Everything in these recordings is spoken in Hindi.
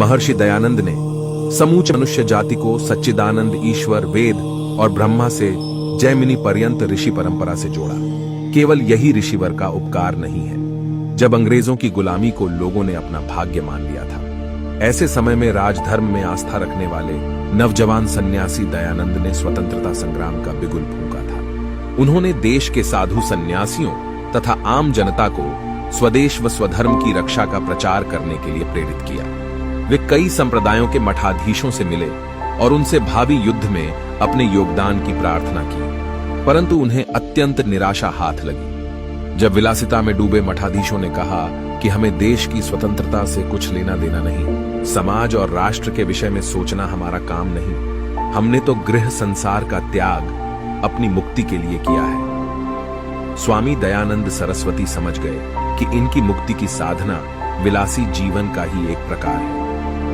महर्षि दयानंद ने समूचे मनुष्य जाति को सच्चिदानंद ईश्वर वेद और ब्रह्मा से जैमिनी पर्यंत ऋषि परंपरा से जोड़ा। केवल यही ऋषिवर का उपकार नहीं है। जब अंग्रेजों की गुलामी को लोगों ने अपना भाग्य मान लिया था, ऐसे समय में राजधर्म में आस्था रखने वाले नवजवान सन्यासी दयानंद ने स्वतंत्रता संग्राम का बिगुल फूंका था। उन्होंने देश के साधु सन्यासियों तथा आम जनता को स्वदेश व स्वधर्म की रक्षा का प्रचार करने के लिए प्रेरित किया। वे कई संप्रदायों के मठाधीशों से मिले और उनसे भावी युद्ध में अपने योगदान की प्रार्थना की, परंतु उन्हें अत्यंत निराशा हाथ लगी। जब विलासिता में डूबे मठाधीशों ने कहा कि हमें देश की स्वतंत्रता से कुछ लेना देना नहीं, समाज और राष्ट्र के विषय में सोचना हमारा काम नहीं, हमने तो गृह संसार का त्याग अपनी मुक्ति के लिए किया है। स्वामी दयानंद सरस्वती समझ गए कि इनकी मुक्ति की साधना विलासी जीवन का ही एक प्रकार है।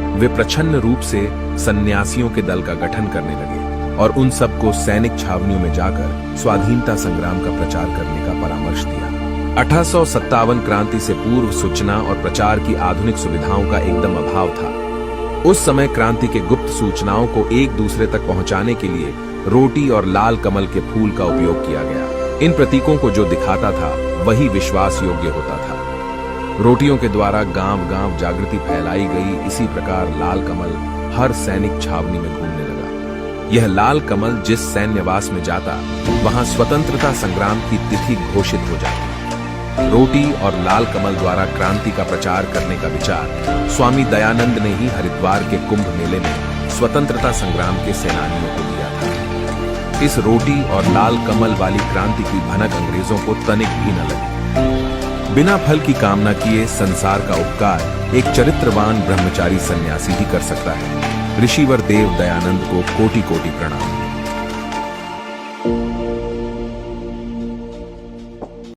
वे प्रच्छन्न रूप से सन्यासियों के दल का गठन करने लगे और उन सबको सैनिक छावनियों में जाकर स्वाधीनता संग्राम का प्रचार करने का परामर्श दिया। 1857 क्रांति से पूर्व सूचना और प्रचार की आधुनिक सुविधाओं का एकदम अभाव था। उस समय क्रांति के गुप्त सूचनाओं को एक दूसरे तक पहुंचाने के लिए रोटी और लाल कमल के फूल का उपयोग किया गया। इन प्रतीकों को जो दिखाता था वही विश्वास योग्य होता था। रोटियों के द्वारा गांव-गांव जागृति फैलाई गई। इसी प्रकार लाल कमल हर सैनिक छावनी में घूमने लगा। यह लाल कमल जिस सैन्यवास में जाता, वहां स्वतंत्रता संग्राम की तिथि घोषित हो जाती। रोटी और लाल कमल द्वारा क्रांति का प्रचार करने का विचार स्वामी दयानंद ने ही हरिद्वार के कुंभ मेले में स्वतंत्रता संग्राम के सेनानियों को दिया था। इस रोटी और लाल कमल वाली क्रांति की भनक अंग्रेजों को तनिक भी न लगी। बिना फल की कामना किए संसार का उपकार एक चरित्रवान ब्रह्मचारी सन्यासी ही कर सकता है। ऋषिवर देव दयानंद को कोटि कोटि प्रणाम।